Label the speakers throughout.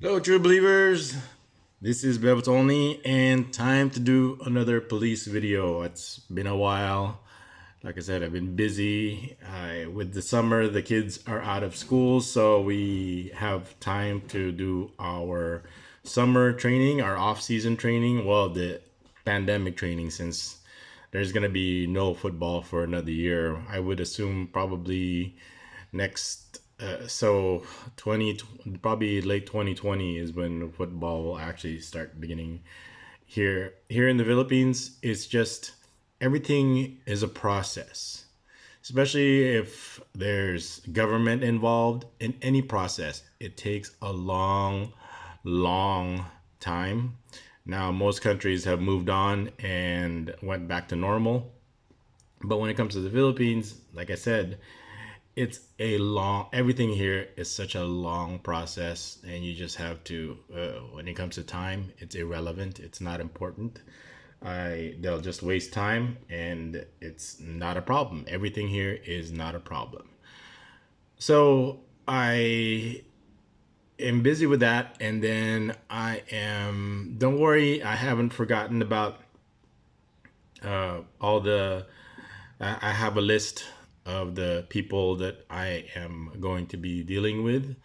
Speaker 1: Hello, true believers. This is Bebs Only, and time to do another police video. It's been a while. Like I said, I've been busy. With the summer, the kids are out of school, so we have time to do our summer training, our off-season training. Well, the pandemic training, since there's gonna be no football for another year. I would assume probably next so 20 probably late 2020 is when football will actually start beginning here in the Philippines. It's just everything is a process, especially if there's government involved in any process. It takes a long time. Now most countries have moved on and went back to normal, but when it comes to the Philippines, like I said, it's a long, everything here is such a long process, and you just have to when it comes to time, it's irrelevant, it's not important. They'll just waste time, and it's not a problem. Everything here is not a problem. So I am busy with that, and then I am, don't worry, I haven't forgotten about all the I have a list of the people that I am going to be dealing with,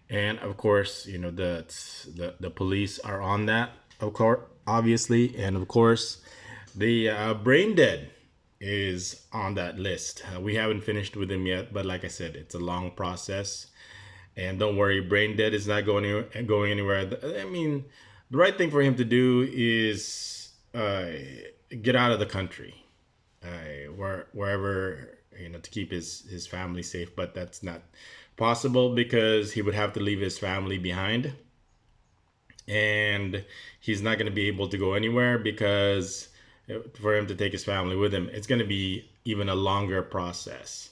Speaker 1: and of course, you know, the police are on that, of course, obviously, and of course, the brain dead is on that list. We haven't finished with him yet, but like I said, it's a long process. And don't worry, brain dead is not going anywhere. I mean, the right thing for him to do is get out of the country, wherever, you know, to keep his family safe. But that's not possible because he would have to leave his family behind, and he's not going to be able to go anywhere because for him to take his family with him, it's going to be even a longer process.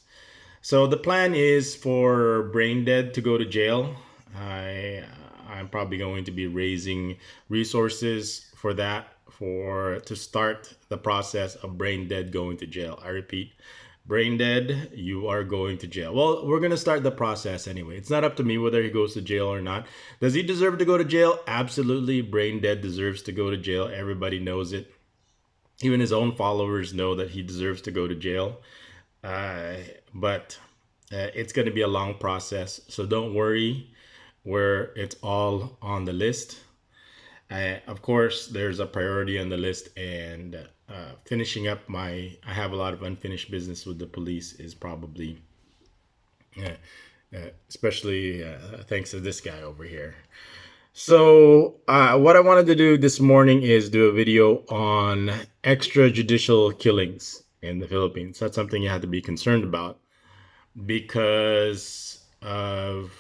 Speaker 1: So the plan is for Brain Dead to go to jail. I I'm probably going to be raising resources for that, for to start the process of Brain Dead going to jail. I repeat, Brain Dead, you are going to jail. Well, we're going to start the process anyway. It's not up to me whether he goes to jail or not. Does he deserve to go to jail? Absolutely. Brain Dead deserves to go to jail. Everybody knows it. Even his own followers know that he deserves to go to jail. Uh, but it's going to be a long process. So don't worry, where it's all on the list. Of course, there's a priority on the list, and finishing up my, I have a lot of unfinished business with the police is probably, especially thanks to this guy over here. So, what I wanted to do this morning is do a video on extrajudicial killings in the Philippines. That's something you have to be concerned about because of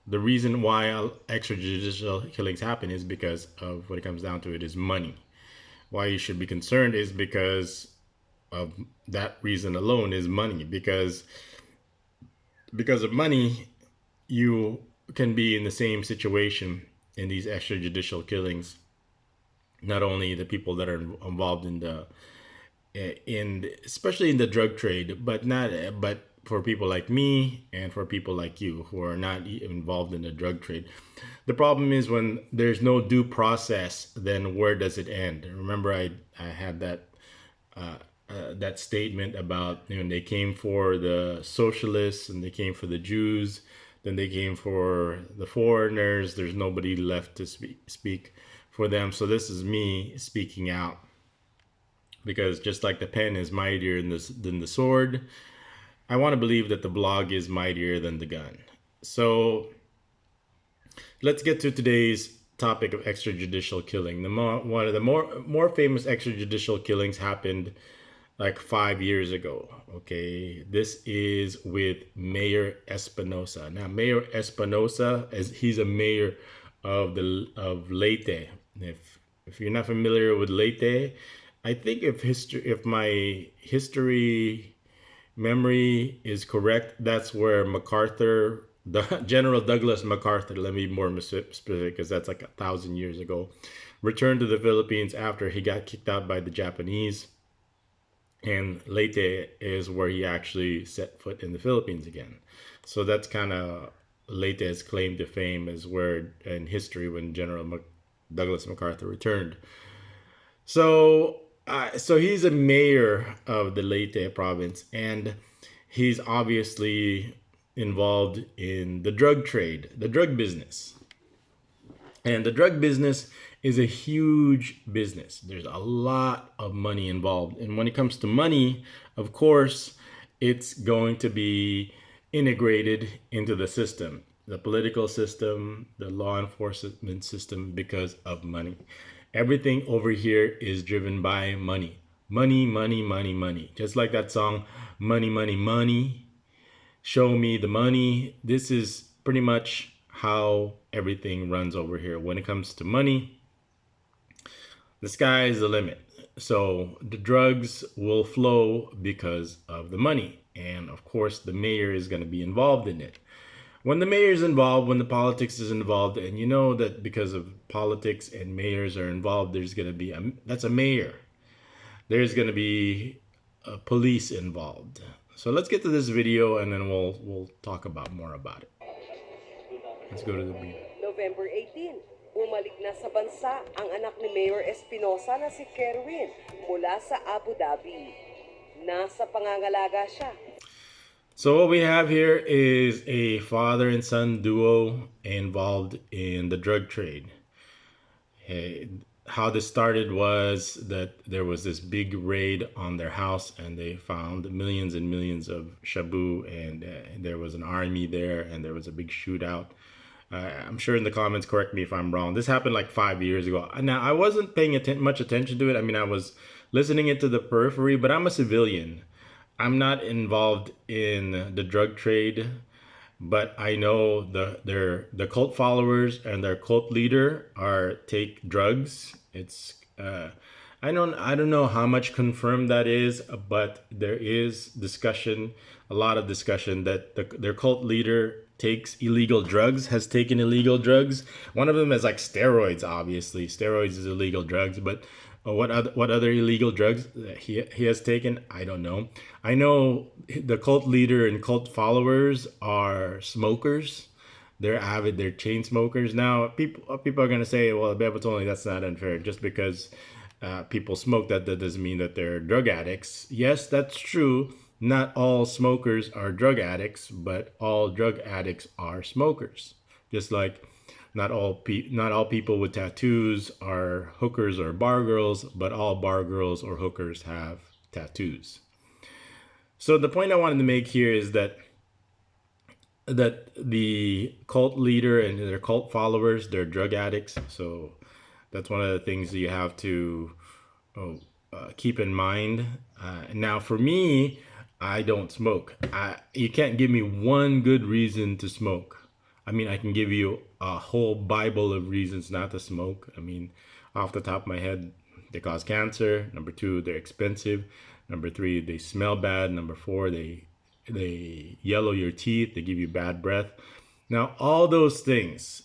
Speaker 1: the reason why extrajudicial killings happen is because of what it comes down to, it is money. Why you should be concerned is because of that reason alone, is money. Because of money, you can be in the same situation in these extrajudicial killings. Not only the people that are involved in the in especially in the drug trade, but not but for people like me and for people like you who are not involved in the drug trade. The problem is when there's no due process, then where does it end? Remember, I had that statement about, you know, they came for the socialists and they came for the Jews, then they came for the foreigners. There's nobody left to speak for them. So this is me speaking out, because just like the pen is mightier than the sword, I want to believe that the blog is mightier than the gun. So let's get to today's topic of extrajudicial killing. One of the more famous extrajudicial killings happened like 5 years ago. Okay, this is with Mayor Espinosa. Now, Mayor Espinosa, as he's a mayor of Leyte. If you're not familiar with Leyte, I think if my history memory is correct, that's where MacArthur, the General Douglas MacArthur, let me be more specific because that's like 1,000 years ago, returned to the Philippines after he got kicked out by the Japanese. And Leyte is where he actually set foot in the Philippines again. So that's kind of Leyte's claim to fame is where in history when Douglas MacArthur returned. So he's a mayor of the Leyte province, and he's obviously involved in the drug trade, the drug business. And the drug business is a huge business. There's a lot of money involved. And when it comes to money, of course, it's going to be integrated into the system, the political system, the law enforcement system, because of money. Everything over here is driven by money. Money, money, money, money. Just like that song, Money, Money, Money, Show Me the Money. This is pretty much how everything runs over here. When it comes to money, the sky is the limit. So the drugs will flow because of the money. And of course, the mayor is going to be involved in it. When the mayor is involved, when the politics is involved, and you know that because of politics and mayors are involved, there's going to be that's a mayor. There's going to be a police involved. So let's get to this video and then we'll talk about more about it. Let's go to the video.
Speaker 2: November 18, bumalik na sa bansa ang anak ni Mayor Espinosa na si Kerwin mula sa Abu Dhabi. Nasa pangangalaga siya.
Speaker 1: So what we have here is a father and son duo involved in the drug trade. How this started was that there was this big raid on their house and they found millions and millions of shabu, and there was an army there and there was a big shootout. I'm sure in the comments, correct me if I'm wrong. This happened like 5 years ago. Now, I wasn't paying much attention to it. I mean, I was listening into the periphery, but I'm a civilian. I'm not involved in the drug trade, but I know the cult followers and their cult leader take drugs. It's I don't know how much confirmed that is, but there is discussion, a lot of discussion that their cult leader takes illegal drugs, has taken illegal drugs. One of them is like steroids. Obviously, steroids is illegal drugs, but what other illegal drugs he has taken, I don't know. I know the cult leader and cult followers are smokers. They're chain smokers. Now people are gonna say, well, Bebatoni, that's not unfair. Just because people smoke, that doesn't mean that they're drug addicts. Yes, that's true. Not all smokers are drug addicts, but all drug addicts are smokers. Just like not all people with tattoos are hookers or bar girls, but all bar girls or hookers have tattoos. So the point I wanted to make here is that the cult leader and their cult followers, they're drug addicts. So that's one of the things that you have to keep in mind. Now, for me, I don't smoke. You can't give me one good reason to smoke. I mean, I can give you a whole Bible of reasons not to smoke. I mean, off the top of my head, they cause cancer. Number 2, they're expensive. Number 3, they smell bad. Number 4, they yellow your teeth. They give you bad breath. Now, all those things.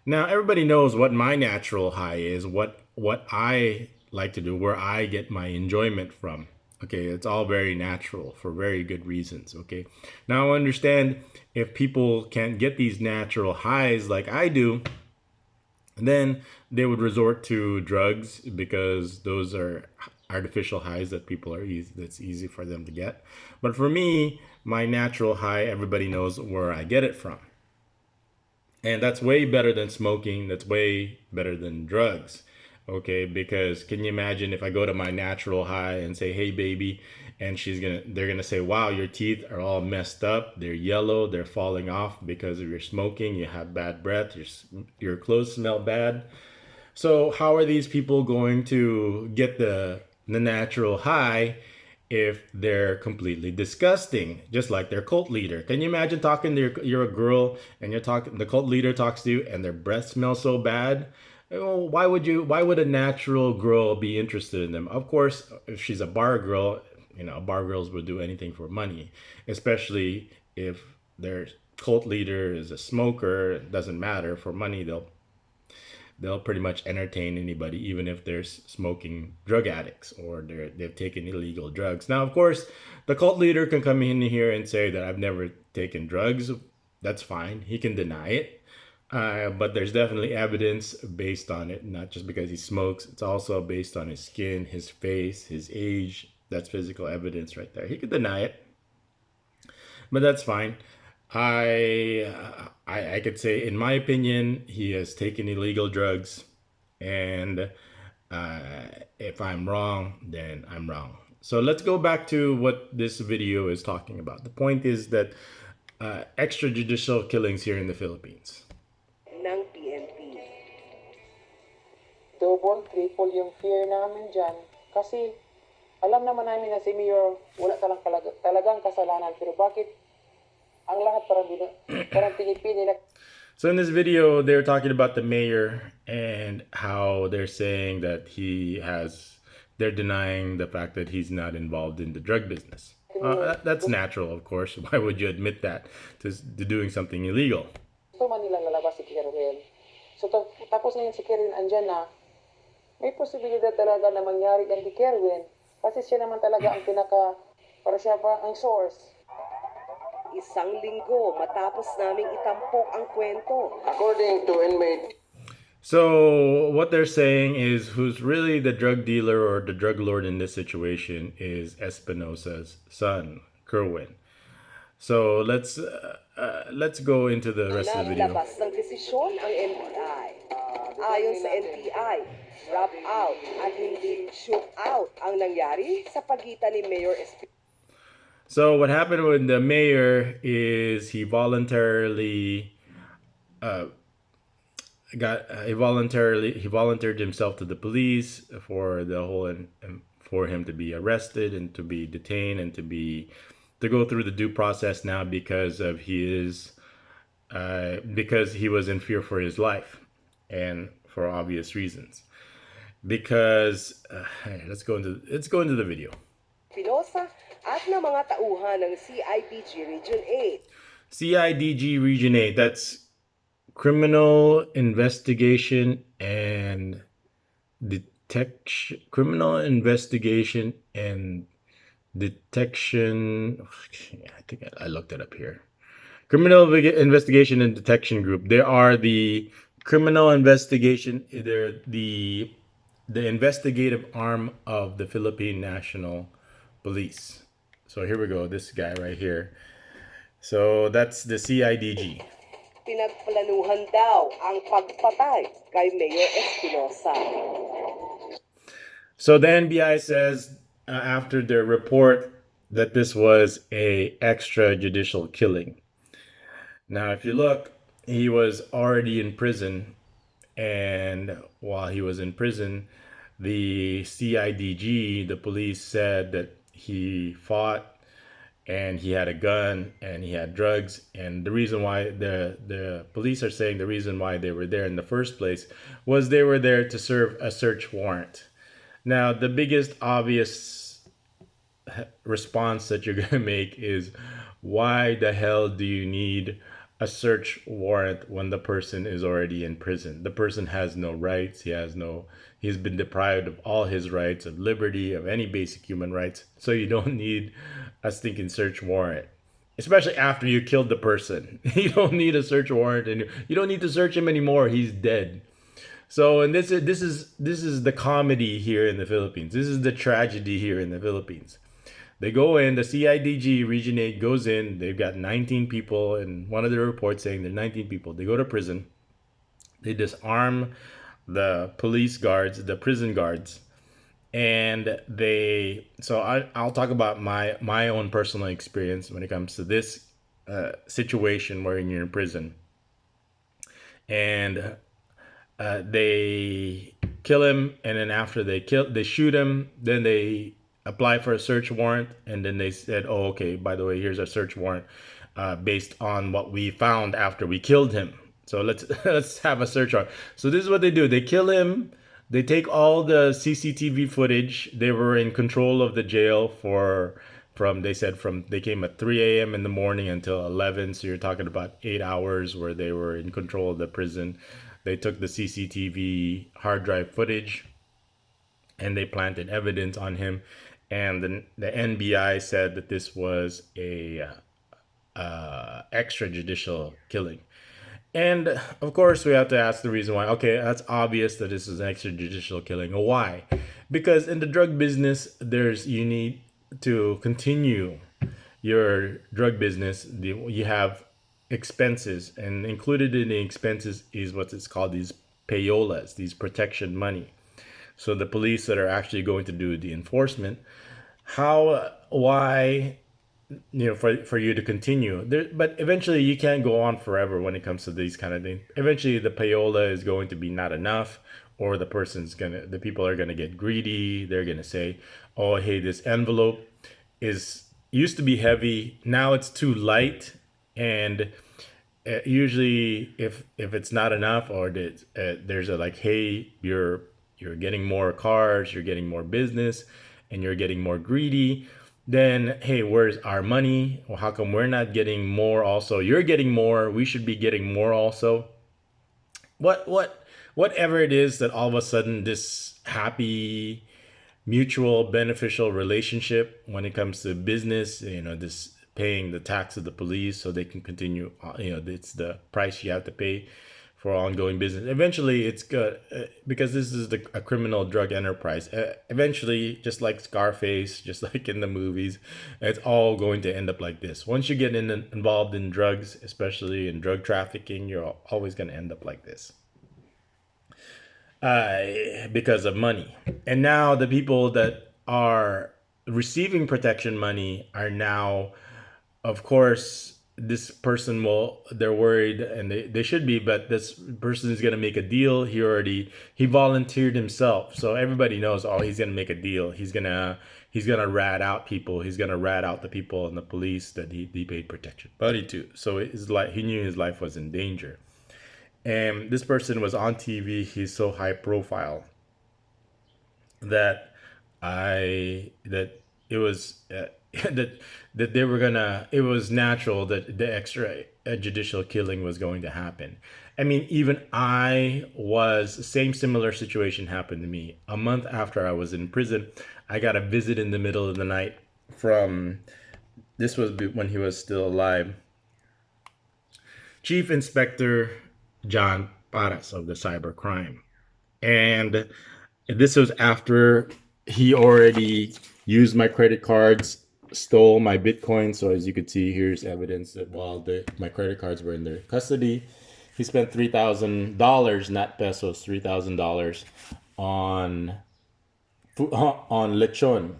Speaker 1: Now, everybody knows what my natural high is, what I like to do, where I get my enjoyment from. Okay, it's all very natural for very good reasons. Okay, now I understand if people can't get these natural highs like I do, then they would resort to drugs because those are artificial highs that that's easy for them to get. But for me, my natural high, everybody knows where I get it from. And that's way better than smoking. That's way better than drugs. Okay, because can you imagine if I go to my natural high and say, hey baby, and they're gonna say, wow, your teeth are all messed up, they're yellow, they're falling off because of your smoking, you have bad breath, your clothes smell bad. So how are these people going to get the natural high if they're completely disgusting, just like their cult leader? Can you imagine you're a girl and the cult leader talks to you and their breath smells so bad? Well, why would a natural girl be interested in them? Of course, if she's a bar girl, bar girls will do anything for money, especially if their cult leader is a smoker. It doesn't matter. For money, they'll pretty much entertain anybody, even if they're smoking drug addicts or they've taken illegal drugs. Now, of course, the cult leader can come in here and say that I've never taken drugs. That's fine. He can deny it. But there's definitely evidence based on it, not just because he smokes. It's also based on his skin, his face, his age. That's physical evidence right there. He could deny it, but that's fine. I could say, in my opinion, he has taken illegal drugs, and uh, if I'm wrong, then I'm wrong. So let's go back to what this video is talking about. The point is that extrajudicial killings here in the Philippines.
Speaker 2: ng PNP.
Speaker 3: Double, triple yung fear namin dyan. Kasi alam naman namin na si Mayor wala talagang kasalanan. Pero bakit ang lahat parang pinipili na.
Speaker 1: So in this video, they're talking about the mayor and how they're saying that they're denying the fact that he's not involved in the drug business. That's natural, of course. Why would you admit that to doing something illegal?
Speaker 3: Gusto man nilang lalabas si Kerwin. So tapos na yun si Kerwin andyan na, may posibilidad talaga na mangyari yan kay Kerwin. Kasi siya naman talaga ang para siya pa ang source.
Speaker 2: Isang linggo matapos naming itampok ang kwento.
Speaker 3: According to inmate.
Speaker 1: So what they're saying is who's really the drug dealer or the drug lord in this situation is Espinosa's son, Kerwin. So let's go into the rest of the video.
Speaker 2: Naglabas ng desisyon ang NBI. Ayon sa NBI, drop out at hindi shoot out ang nangyari sa pagitan ni Mayor Espinosa.
Speaker 1: So what happened with the mayor is he voluntarily he volunteered himself to the police for the whole and for him to be arrested and to be detained and to go through the due process now because of because he was in fear for his life and for obvious reasons. Because let's go into the video.
Speaker 2: Espinosa at ng mga tauhan ng CIDG Region 8.
Speaker 1: CIDG Region 8, that's Criminal Investigation and Detection. Criminal Investigation and Detection. I think I looked it up here. Criminal Investigation and Detection Group. They are the criminal investigation. They're the investigative arm of the Philippine National Police. So here we go, this guy right here. So that's the CIDG.
Speaker 2: Pinagplanuhan daw ang pagpatay kay Mayor Espinosa.
Speaker 1: So the NBI says after their report that this was a extrajudicial killing. Now, if you look, he was already in prison, and while he was in prison, the CIDG, the police, said that he fought and he had a gun and he had drugs. And the reason why the police are saying the reason why they were there in the first place was they were there to serve a search warrant. Now, the biggest obvious response that you're going to make is, why the hell do you need a search warrant when the person is already in prison? The person has no rights. He's been deprived of all his rights, of liberty, of any basic human rights. So you don't need a stinking search warrant, especially after you killed the person. You don't need a search warrant, and you don't need to search him anymore. He's dead. So, and this is the comedy here in the Philippines. This is the tragedy here in the Philippines. They go in, the CIDG Region 8 goes in, they've got 19 people, and one of the reports saying they're 19 people. They go to prison, they disarm the police guards, the prison guards, and I'll talk about my own personal experience when it comes to this situation where you're in prison. And they kill him, and then after they shoot him, then they apply for a search warrant, and then they said, oh, okay, by the way, here's our search warrant based on what we found after we killed him. So let's have a search warrant. So this is what they do. They kill him. They take all the CCTV footage. They were in control of the jail they came at 3 a.m. in the morning until 11. So you're talking about 8 hours where they were in control of the prison. They took the CCTV hard drive footage and they planted evidence on him. And the NBI said that this was a extrajudicial killing. And of course, we have to ask the reason why. Okay, that's obvious that this is an extrajudicial killing. Why? Because in the drug business, there's you need to continue your drug business. You have expenses, and included in the expenses is what is called these payolas, these protection money. So the police that are actually going to do the enforcement, how, why, for you to continue there, but eventually you can't go on forever when it comes to these kind of things. Eventually the payola is going to be not enough, or the people are gonna get greedy. They're gonna say, oh hey, this envelope is used to be heavy, now it's too light. And usually if it's not enough, or there's a like, hey, you're getting more cars, you're getting more business, and you're getting more greedy, then hey, where's our money? Well, how come we're not getting more also? You're getting more, we should be getting more also. Whatever it is, that all of a sudden this happy mutual beneficial relationship when it comes to business, this paying the tax of the police so they can continue, it's the price you have to pay for ongoing business. Eventually it's good, because this is a criminal drug enterprise. Eventually, just like Scarface, just like in the movies, it's all going to end up like this. Once you get involved in drugs, especially in drug trafficking, you're always going to end up like this, because of money. And now the people that are receiving protection money are now, of course, this person will, they're worried, and they should be, but this person is going to make a deal. He volunteered himself, so everybody knows, oh, he's going to make a deal. He's gonna rat out people. He's gonna rat out the people and the police that he paid protection money to. So his life, he knew his life was in danger. And this person was on TV. He's so high profile that that it was, that they were gonna. It was natural that the extra judicial killing was going to happen. I mean, even I was, same similar situation happened to me a month after I was in prison. I got a visit in the middle of the night from, this was when he was still alive, Chief Inspector John Paras of the cybercrime. And this was after he already used my credit cards, stole my Bitcoin. So as you could see, here's evidence that while my credit cards were in their custody, he spent $3,000, not pesos, $3,000 on lechon.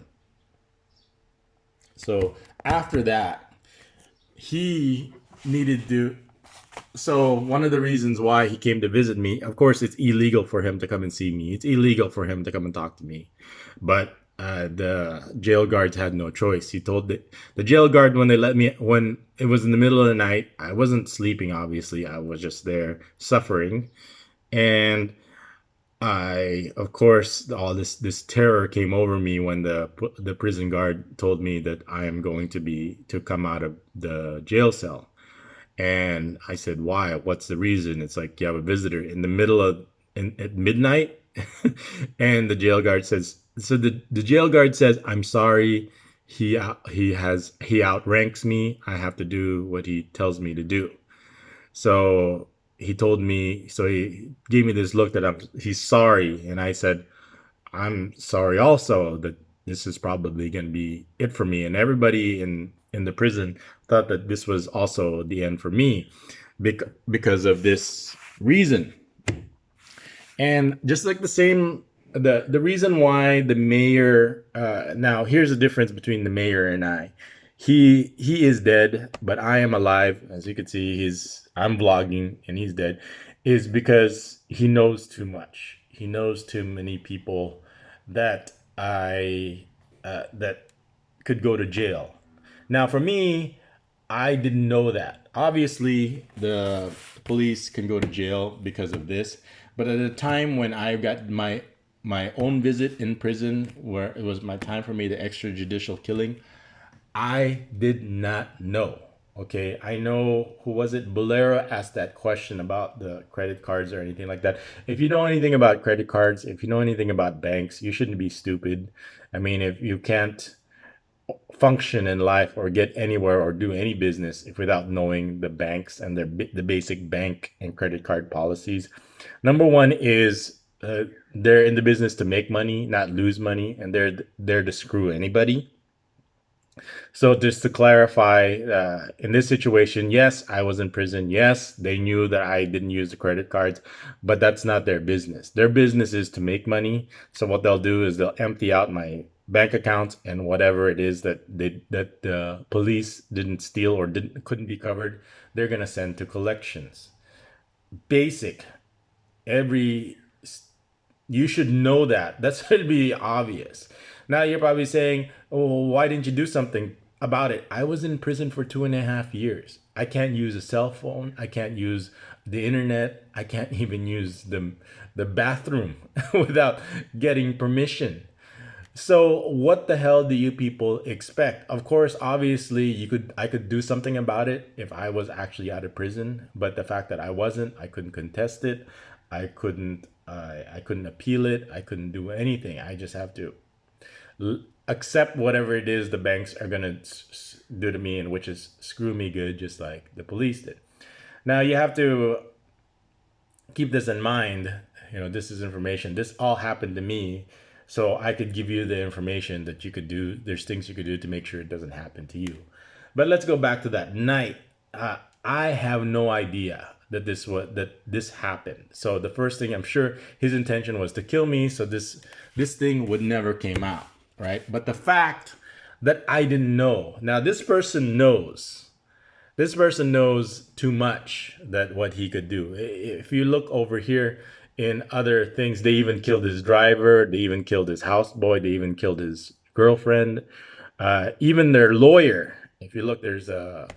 Speaker 1: So after that, he needed to. So one of the reasons why he came to visit me, of course, it's illegal for him to come and see me. It's illegal for him to come and talk to me. But the jail guards had no choice. He told the jail guard, when it was in the middle of the night, I wasn't sleeping, obviously. I was just there suffering. And of course, all this terror came over me when the prison guard told me that I am going to come out of the jail cell. And I said, why? What's the reason? It's like, you have a visitor in the middle of at midnight. And the jail guard says, so the jail guard says, I'm sorry. He outranks me. I have to do what he tells me to do. So he gave me this look that he's sorry. And I said, I'm sorry also, that this is probably going to be it for me. And everybody in the prison thought that this was also the end for me, because of this reason. And just like the reason why the mayor, now here's the difference between the mayor and I. He is dead, but I am alive. As you can see, I'm vlogging and he's dead, is because he knows too much. He knows too many people that that could go to jail. Now, for me, I didn't know that. Obviously, the police can go to jail because of this, but at the time when I got my own visit in prison, where it was my time for me the extrajudicial killing, I did not know. Okay, I know, who was it? Bolero asked that question about the credit cards or anything like that. If you know anything about credit cards, if you know anything about banks, you shouldn't be stupid. I mean, if you can't function in life or get anywhere or do any business if without knowing the banks and the basic bank and credit card policies. Number one is they're in the business to make money, not lose money, and they're there to screw anybody. So just to clarify, in this situation, yes, I was in prison. Yes, they knew that I didn't use the credit cards, but that's not their business. Their business is to make money. So what they'll do is they'll empty out my bank accounts and whatever it is that the police didn't steal or didn't couldn't be covered, they're gonna send to collections. Basic. Every You should know that. That should be obvious. Now you're probably saying, "Oh, why didn't you do something about it?" I was in prison for 2.5 years. I can't use a cell phone. I can't use the internet. I can't even use the bathroom without getting permission. So what the hell do you people expect? Of course, obviously, I could do something about it if I was actually out of prison, but the fact that I wasn't, I couldn't contest it. I couldn't appeal it. I couldn't do anything. I just have to accept whatever it is the banks are going to do to me, and which is screw me good, just like the police did. Now you have to keep this in mind. This is information. This all happened to me, so I could give you the information that you could do. There's things you could do to make sure it doesn't happen to you. But let's go back to that night. I have no idea that this happened. So the first thing, I'm sure his intention was to kill me, so this thing would never came out, right? But the fact that I didn't know. Now this person knows. This person knows too much that what he could do. If you look over here in other things, they even killed his driver, they even killed his houseboy, they even killed his girlfriend, even their lawyer. If you look, there's a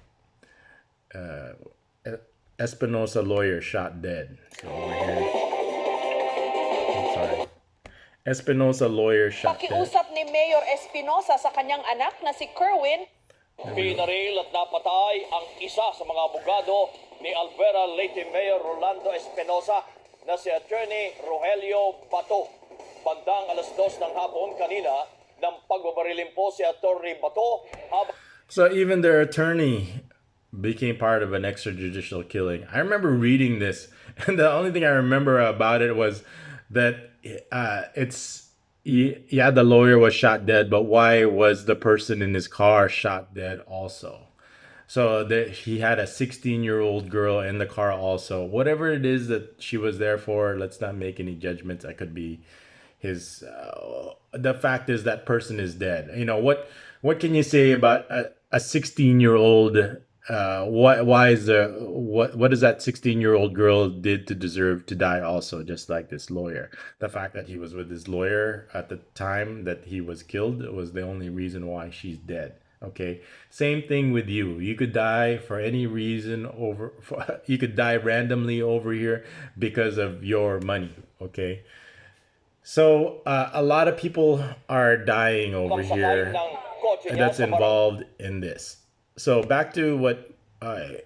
Speaker 1: Espinosa lawyer shot dead. So over here, I'm sorry. Espinosa lawyer shot dead.
Speaker 4: Pakiusap ni Mayor Espinosa sa kanyang anak na si Kerwin.
Speaker 5: Pinaril at napatay ang isa sa mga abogado ni Alvera Leyte Mayor Rolando Espinosa na si Attorney Rogelio Bato. Bandang alas 2 ng hapon kanina nang pagbabarilin po si Attorney Bato.
Speaker 1: So even their attorney became part of an extrajudicial killing. I remember reading this, and the only thing I remember about it was that the lawyer was shot dead, but why was the person in his car shot dead also? So he had a 16-year-old girl in the car also. Whatever it is that she was there for, let's not make any judgments. I could be his. The fact is that person is dead. What can you say about a 16-year-old? What does that 16-year-old girl did to deserve to die also, just like this lawyer? The fact that he was with his lawyer at the time that he was killed was the only reason why she's dead. Okay, same thing with you. You could die for any reason you could die randomly over here because of your money. Okay, so a lot of people are dying over here that's involved in this. So back to what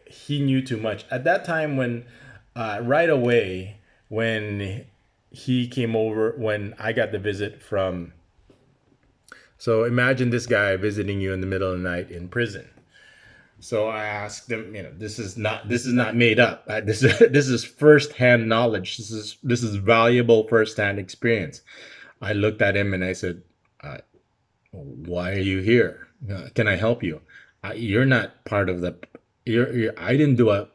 Speaker 1: he knew too much at that time, when right away when he came over, when I got the visit from. So imagine this guy visiting you in the middle of the night in prison. So I asked him, this is not made up. This is firsthand knowledge. This is valuable firsthand experience. I looked at him and I said, "Why are you here? Can I help you? You're not part of the. I didn't do a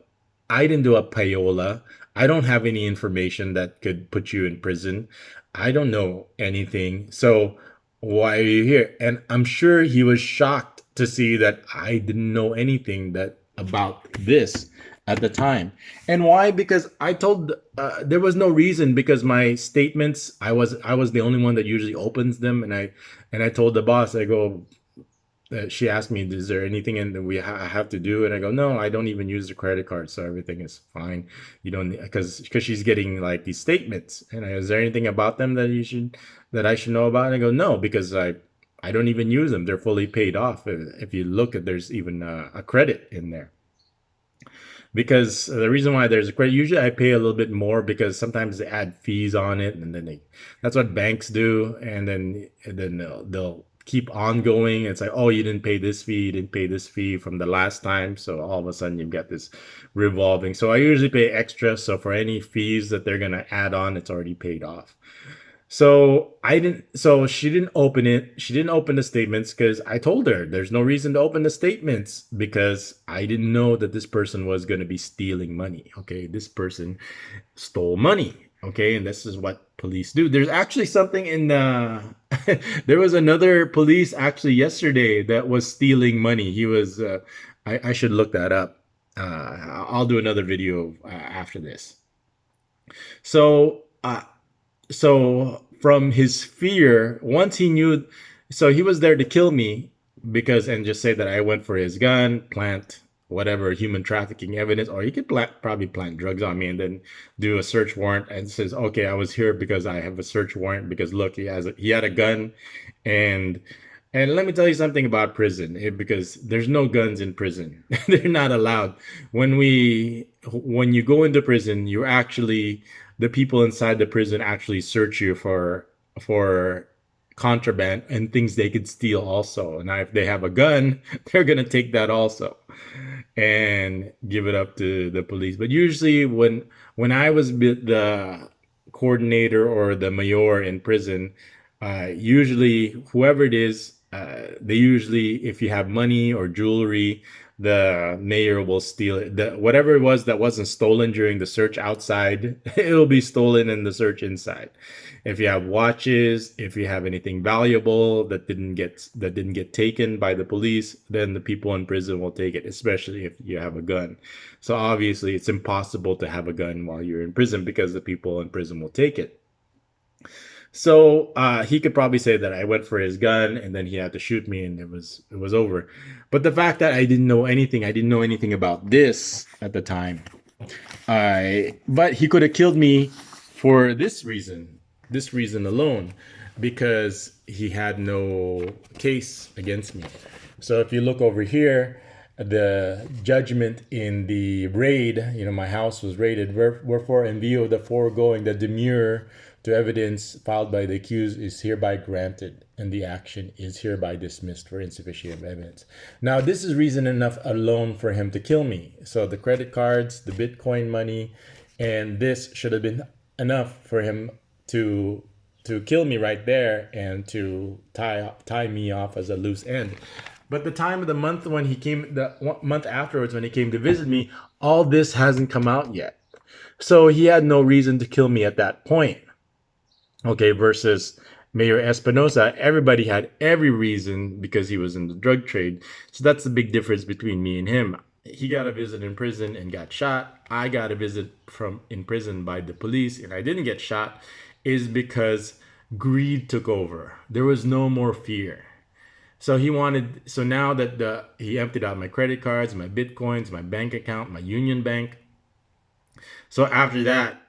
Speaker 1: payola. I don't have any information that could put you in prison. I don't know anything. So why are you here?" And I'm sure he was shocked to see that I didn't know anything about this at the time. And why? Because I told there was no reason, because my statements, I was the only one that usually opens them, and I told the boss, I go, she asked me, "Is there anything I have to do?" And I go, "No, I don't even use the credit card, so everything is fine. You don't," because she's getting like these statements, and is there anything about them that I should know about? And I go, "No, because I don't even use them. They're fully paid off. If you look at, there's even a credit in there." Because the reason why there's a credit, usually I pay a little bit more because sometimes they add fees on it, and then that's what banks do, and then they'll keep on going. It's like, oh, you didn't pay this fee, you didn't pay this fee from the last time. So all of a sudden you've got this revolving. So I usually pay extra. So for any fees that they're going to add on, it's already paid off. So I didn't, so she didn't open it. She didn't open the statements because I told her there's no reason to open the statements because I didn't know that this person was going to be stealing money. Okay. This person stole money. Okay. And this is what police do. There's actually something in there was another police actually yesterday that was stealing money. He was, I should look that up. I'll do another video after this. So, so from his fear, once he knew, so he was there to kill me because, and just say that I went for his gun, plant whatever human trafficking evidence, or he could probably plant drugs on me and then do a search warrant and says, okay, I was here because I have a search warrant because look, he had a gun, and let me tell you something about prison, because there's no guns in prison. They're not allowed. When you go into prison, you're actually, the people inside the prison actually search you for contraband and things they could steal also. And if they have a gun, they're gonna take that also and give it up to the police. But usually when I was the coordinator or the mayor in prison, usually whoever it is, they usually, if you have money or jewelry, the mayor will steal it. Whatever it was that wasn't stolen during the search outside, it'll be stolen in the search inside. If you have watches, if you have anything valuable that didn't get taken by the police, then the people in prison will take it, especially if you have a gun. So obviously it's impossible to have a gun while you're in prison because the people in prison will take it. So he could probably say that I went for his gun and then he had to shoot me and it was over. But the fact that I didn't know anything about this at the time. But he could have killed me for this reason alone, because he had no case against me. So if you look over here, the judgment in the raid, my house was raided. Wherefore, in view of the foregoing, the demurrer to evidence filed by the accused is hereby granted, and the action is hereby dismissed for insufficient evidence. Now, this is reason enough alone for him to kill me. So the credit cards, the Bitcoin money, and this should have been enough for him to kill me right there and to tie me off as a loose end. But the time of the month when he came, the month afterwards when he came to visit me, all this hasn't come out yet. So he had no reason to kill me at that point. Okay, versus Mayor Espinosa, everybody had every reason because he was in the drug trade. So that's the big difference between me and him. He got a visit in prison and got shot. I got a visit in prison by the police and I didn't get shot, is because greed took over. There was no more fear. So now that he emptied out my credit cards, my Bitcoins, my bank account, my Union Bank. So after that,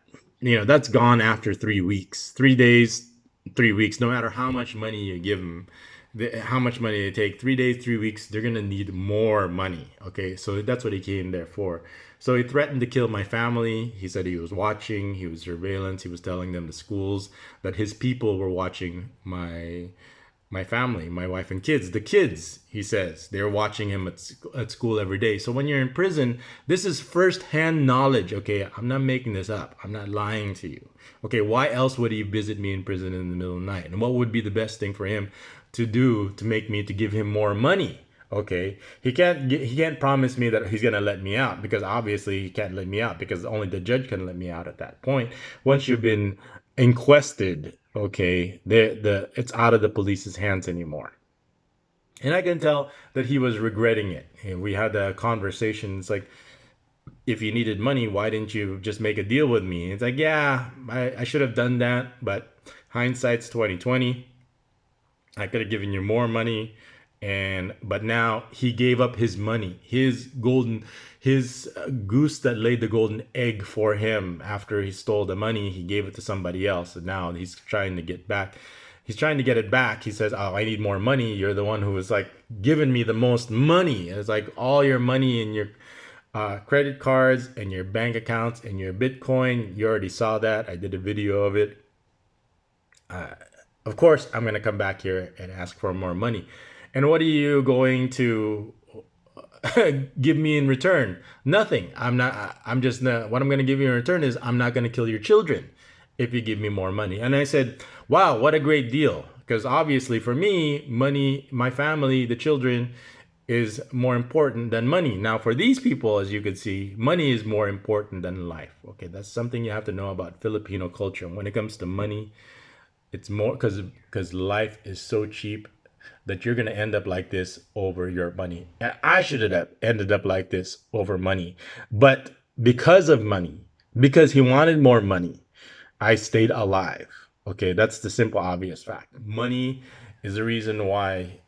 Speaker 1: that's gone after 3 weeks, 3 days, 3 weeks, no matter how much money you give them, how much money they take, 3 days, 3 weeks, they're going to need more money. Okay. So that's what he came there for. So he threatened to kill my family. He said he was watching, he was surveillance. He was telling them, the schools, that his people were watching my family, my wife and kids. The kids, he says, they're watching him at school every day. So when you're in prison, this is first-hand knowledge. Okay, I'm not making this up. I'm not lying to you. Okay, why else would he visit me in prison in the middle of the night? And what would be the best thing for him to do to give him more money? Okay, he can't promise me that he's gonna let me out, because obviously he can't let me out because only the judge can let me out at that point. Once you've been inquested, okay, it's out of the police's hands anymore. And I can tell that he was regretting it. And we had a conversation. It's like, if you needed money, why didn't you just make a deal with me? It's like, yeah, I should have done that, but hindsight's 2020. I could have given you more money. But now he gave up his money, his goose that laid the golden egg for him. After he stole the money, he gave it to somebody else, and now he's trying to get back. He's trying to get it back. He says, "Oh, I need more money. You're the one who was like giving me the most money." And it's like, all your money in your credit cards and your bank accounts and your Bitcoin. You already saw that. I did a video of it. of course I'm going to come back here and ask for more money. And what are you going to give me in return? Nothing. I'm not. I'm just not. What I'm going to give you in return is I'm not going to kill your children if you give me more money. And I said, wow, what a great deal. Because obviously for me, money, my family, the children is more important than money. Now for these people, as you can see, money is more important than life. Okay, that's something you have to know about Filipino culture. When it comes to money, it's more because life is so cheap that you're gonna end up like this over your money. And I should have ended up like this over money, but because of money, because he wanted more money, I stayed alive. Okay, that's the simple, obvious fact. Money is the reason why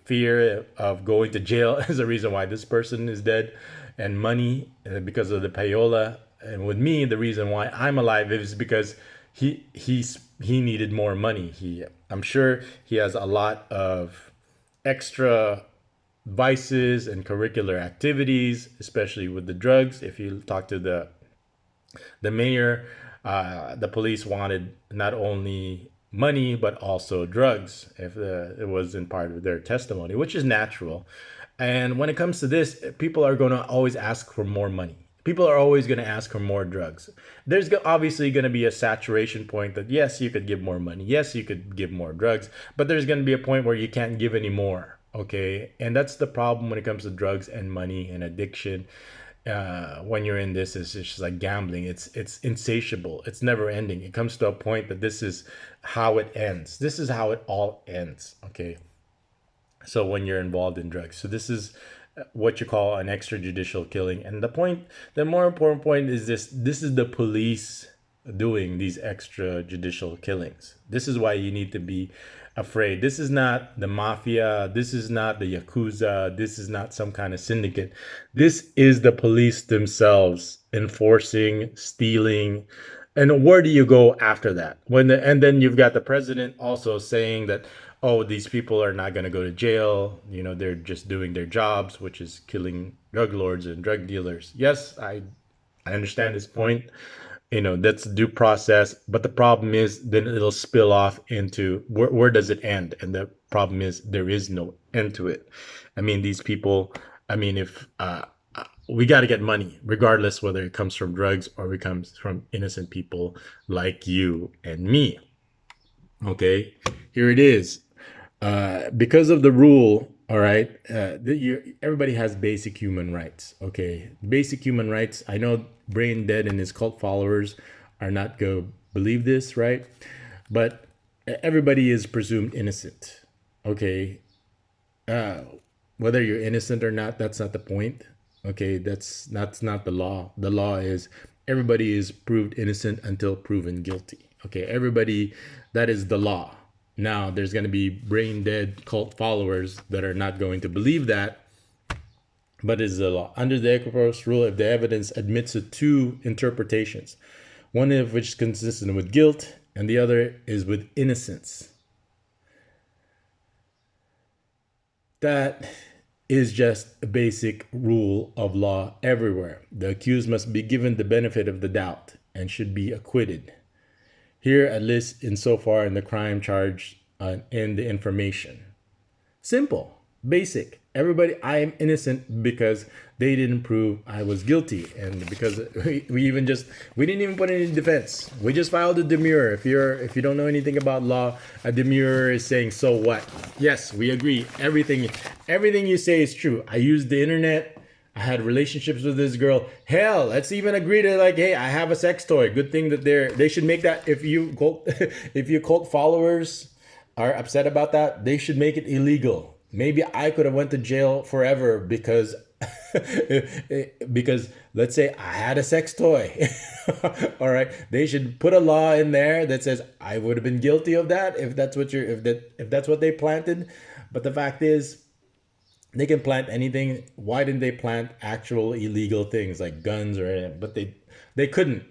Speaker 1: fear of going to jail is the reason why this person is dead, and money because of the payola. And with me, the reason why I'm alive is because he needed more money. I'm sure he has a lot of extra vices and curricular activities, especially with the drugs. If you talk to the mayor, the police wanted not only money but also drugs if it wasn't part of their testimony, which is natural. And when it comes to this, people are going to always ask for more money. People are always going to ask for more drugs. There's obviously going to be a saturation point that yes, you could give more money, yes, you could give more drugs, but there's going to be a point where you can't give any more. Okay, and that's the problem when it comes to drugs and money and addiction. When you're in this, it's just like gambling. It's insatiable. It's never ending. It comes to a point that this is how it ends. This is how it all ends. Okay, so when you're involved in drugs, so this is what you call an extrajudicial killing. And the more important point is this is the police doing these extrajudicial killings. This is why you need to be afraid. This is not the mafia, this is not the yakuza, this is not some kind of syndicate. This is the police themselves enforcing, stealing. And where do you go after that? And then you've got the president also saying that, oh, these people are not going to go to jail. They're just doing their jobs, which is killing drug lords and drug dealers. Yes, I understand this point. That's due process. But the problem is then it'll spill off into where does it end? And the problem is there is no end to it. I mean, these people, if we got to get money, regardless whether it comes from drugs or it comes from innocent people like you and me. Okay, here it is. Because of the rule, all right, everybody has basic human rights. Okay, basic human rights. I know Brain Dead and his cult followers are not going to believe this, right? But everybody is presumed innocent. Okay, whether you're innocent or not, that's not the point. Okay, that's not the law. The law is everybody is proved innocent until proven guilty. Okay, everybody, that is the law. Now, there's going to be brain dead cult followers that are not going to believe that, but it is the law. Under the Equipoise rule, if the evidence admits of two interpretations, one of which is consistent with guilt and the other is with innocence, that is just a basic rule of law everywhere. The accused must be given the benefit of the doubt and should be acquitted. Here, at least insofar in the crime charge and the information. Simple, basic. Everybody, I am innocent because they didn't prove I was guilty, and because we didn't even put any defense. We just filed a demurrer. If you don't know anything about law, a demurrer is saying, so what? Yes, we agree. Everything you say is true. I used the internet. I had relationships with this girl. Hell, let's even agree to like, hey, I have a sex toy. Good thing that they should make that. If you cult followers are upset about that, they should make it illegal. Maybe I could have went to jail forever because because let's say I had a sex toy. All right, they should put a law in there that says I would have been guilty of that if that's what they planted. But the fact is, they can plant anything. Why didn't they plant actual illegal things like guns or anything? But they couldn't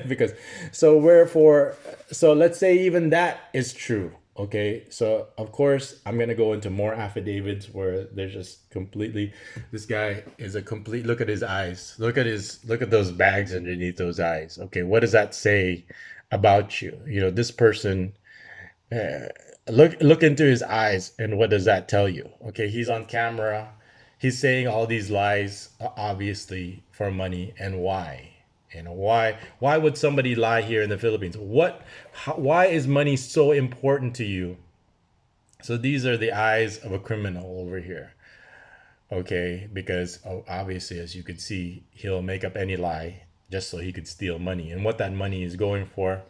Speaker 1: because so let's say even that is true. Okay, so of course I'm gonna go into more affidavits where they're just completely. This guy is a complete. Look at his eyes. Look at those bags underneath those eyes. Okay, what does that say about you? This person Uh, look into his eyes, and what does that tell you? Okay, he's on camera. He's saying all these lies, obviously for money, and why? You know why would somebody lie here in the Philippines? Why is money so important to you? So these are the eyes of a criminal over here. Okay, because obviously, as you could see, he'll make up any lie just so he could steal money. And what that money is going for,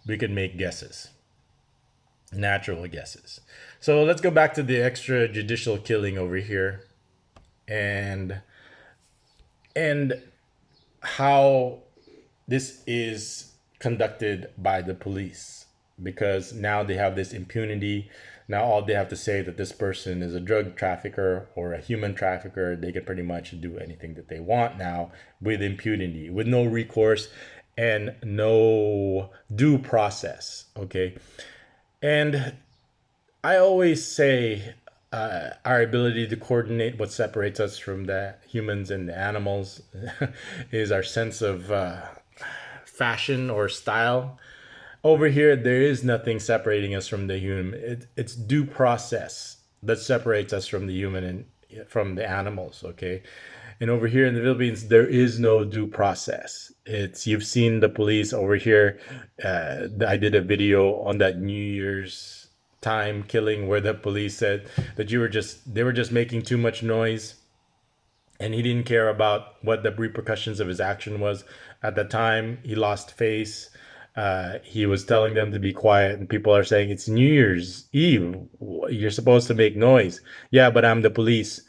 Speaker 1: we could make guesses, natural guesses. So let's go back to the extrajudicial killing over here, and and how this is conducted by the police, because now they have this impunity. Now all they have to say that this person is a drug trafficker or a human trafficker, they can pretty much do anything that they want now with impunity, with no recourse and no due process. Okay, and I always say our ability to coordinate what separates us from the humans and the animals is our sense of fashion or style. Over here, there is nothing separating us from the human. It's due process that separates us from the human and from the animals. Okay, and over here in the Philippines, there is no due process. It's you've seen the police over here. I did a video on that New Year's time killing where the police said that they were just making too much noise, and he didn't care about what the repercussions of his action was. At the time, he lost face. He was telling them to be quiet, and people are saying it's New Year's Eve. You're supposed to make noise. Yeah, but I'm the police.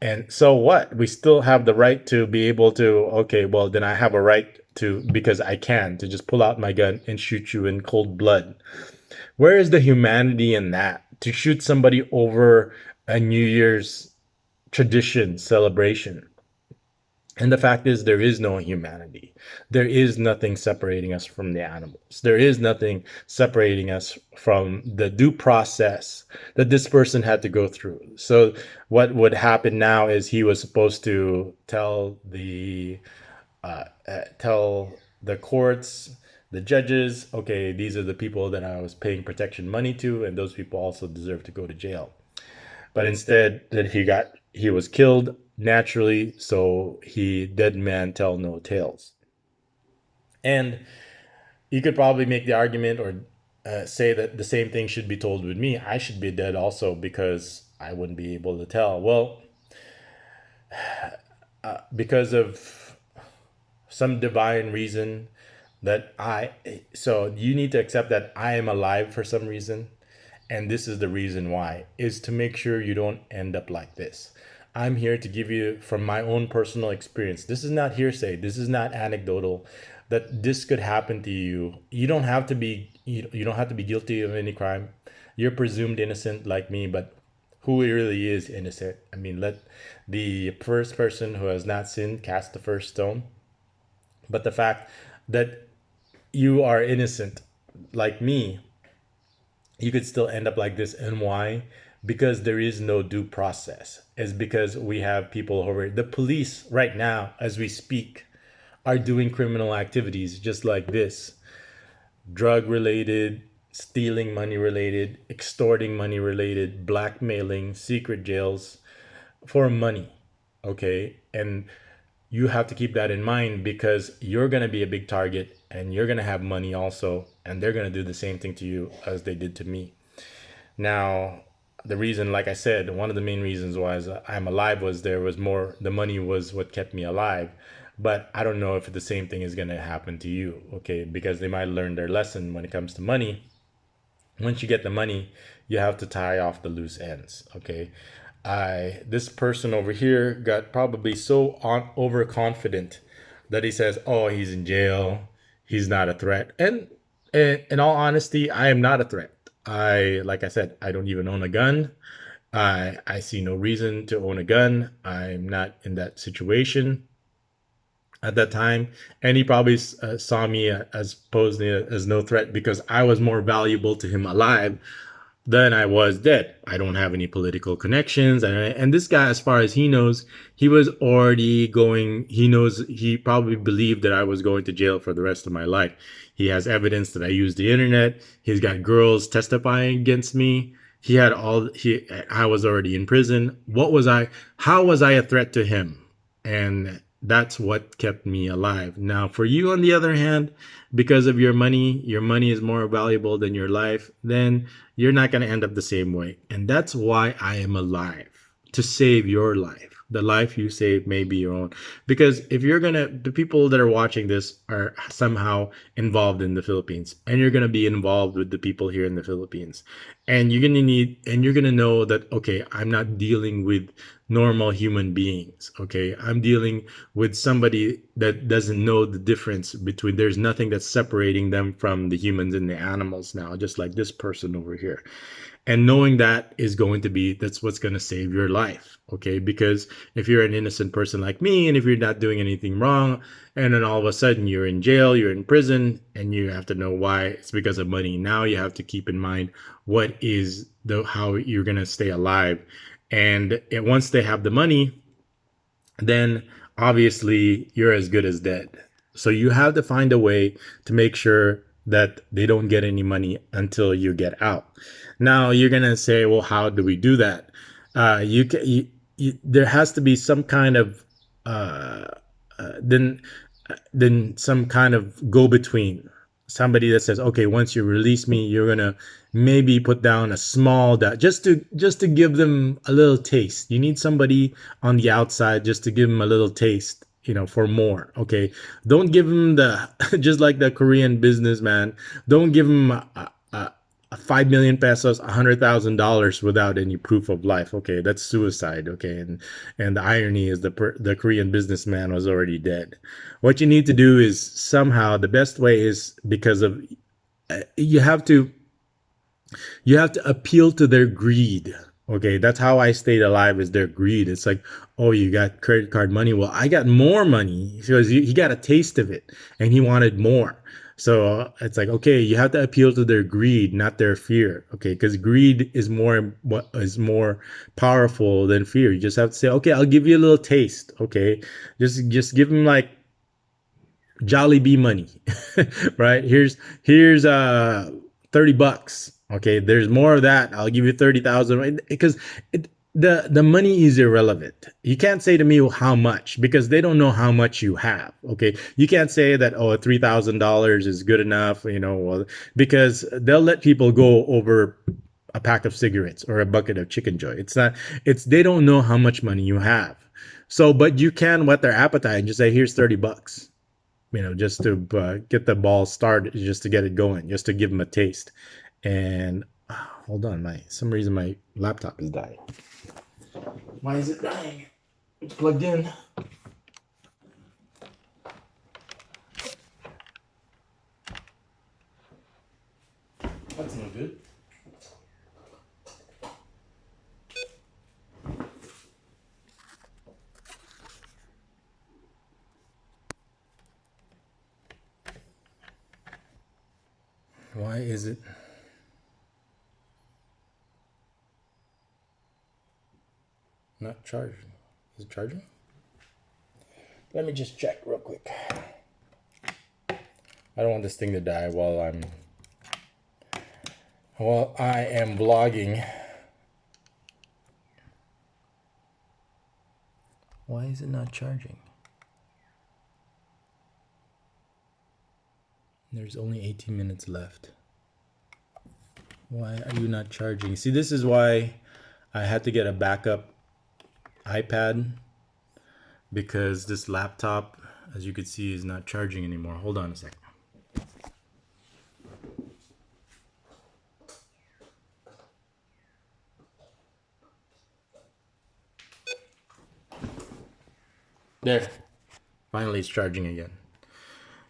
Speaker 1: And so what? We still have the right to be able to, okay, well, then I have a right to, because I can, to just pull out my gun and shoot you in cold blood. Where is the humanity in that? To shoot somebody over a New Year's tradition celebration. And the fact is, there is no humanity. There is nothing separating us from the animals. There is nothing separating us from the due process that this person had to go through. So, what would happen now is he was supposed to tell the courts, the judges, okay, these are the people that I was paying protection money to, and those people also deserve to go to jail. But instead, that he was killed naturally, so he dead man tell no tales. And you could probably make the argument or say that the same thing should be told with me. I should be dead also because I wouldn't be able to tell. Well, because of some divine reason that so you need to accept that I am alive for some reason, and this is the reason why, is to make sure you don't end up like this. I'm here to give you from my own personal experience. This is not hearsay, this is not anecdotal, that this could happen to you. You don't have to be guilty of any crime. You're presumed innocent like me, but who really is innocent? I mean, let the first person who has not sinned cast the first stone. But the fact that you are innocent like me, you could still end up like this. And why? Because there is no due process. Is because we have people over the police right now, as we speak, are doing criminal activities just like this: drug related, stealing money related, extorting money related, blackmailing, secret jails for money. Okay, and you have to keep that in mind, because you're going to be a big target and you're going to have money also, and they're going to do the same thing to you as they did to me. Now, the reason, like I said, one of the main reasons why I'm alive was there was more, the money was what kept me alive. But I don't know if the same thing is going to happen to you, okay? Because they might learn their lesson when it comes to money. Once you get the money, you have to tie off the loose ends, okay? This person over here got probably so overconfident that he says, "Oh, he's in jail. He's not a threat." And in all honesty, I am not a threat. Like I said, I don't even own a gun. I see no reason to own a gun. I'm not in that situation at that time, and he probably saw me as posing as no threat because I was more valuable to him alive then I was dead. I don't have any political connections. And this guy, as far as he knows, he was already going, he knows, he probably believed that I was going to jail for the rest of my life. He has evidence that I used the internet. He's got girls testifying against me. He had all, I was already in prison. How was I a threat to him? And that's what kept me alive. Now, for you, on the other hand, because of your money is more valuable than your life, then you're not going to end up the same way. And that's why I am alive, to save your life. The life you save may be your own. Because if you're going to, the people that are watching this are somehow involved in the Philippines, and you're going to be involved with the people here in the Philippines. And you're going to know that, okay, I'm not dealing with normal human beings. Okay. I'm dealing with somebody that doesn't know the difference between, there's nothing that's separating them from the humans and the animals now, just like this person over here. And knowing that is going to be, that's what's going to save your life. Okay. Because if you're an innocent person like me, and if you're not doing anything wrong, and then all of a sudden you're in jail, you're in prison, and you have to know why, it's because of money. Now you have to keep in mind what is how you're going to stay alive. And once they have the money, then obviously you're as good as dead. So you have to find a way to make sure that they don't get any money until you get out. Now you're gonna say, well, how do we do that? There has to be some kind of uh, then some kind of go between, somebody that says, okay, once you release me, you're gonna maybe put down a small just to give them a little taste. You need somebody on the outside just to give them a little taste, for more. Okay, don't give them the just like the Korean businessman. Don't give them a 5 million pesos, $100,000 without any proof of life. Okay, that's suicide. Okay, and the irony is the Korean businessman was already dead. What you need to do is somehow, the best way is, because of you have to appeal to their greed. Okay, that's how I stayed alive, is their greed. It's like, oh, you got credit card money. Well, I got more money, because he got a taste of it and he wanted more. So it's like, okay, you have to appeal to their greed, not their fear. Okay, because greed is more powerful than fear. You just have to say, okay, I'll give you a little taste. Okay, just give them like Jollibee money, right? Here's 30 bucks. Okay, there's more of that. I'll give you 30,000, right? Because the money is irrelevant. You can't say to me, well, how much, because they don't know how much you have. Okay, you can't say that, oh, $3,000 is good enough, because they'll let people go over a pack of cigarettes or a bucket of chicken joy. They don't know how much money you have. So, but you can whet their appetite and just say, here's 30 bucks. Just to get the ball started, just to get it going, just to give them a taste. And hold on, some reason my laptop is dying. Why is it dying? It's plugged in. That's no good. Why is it? Not charging. Is it charging? Let me just check real quick. I don't want this thing to die while I am vlogging. Why is it not charging? There's only 18 minutes left. Why are you not charging? See, this is why I had to get a backup iPad, because this laptop, as you can see, is not charging anymore. Hold on a second. There. Finally it's charging again.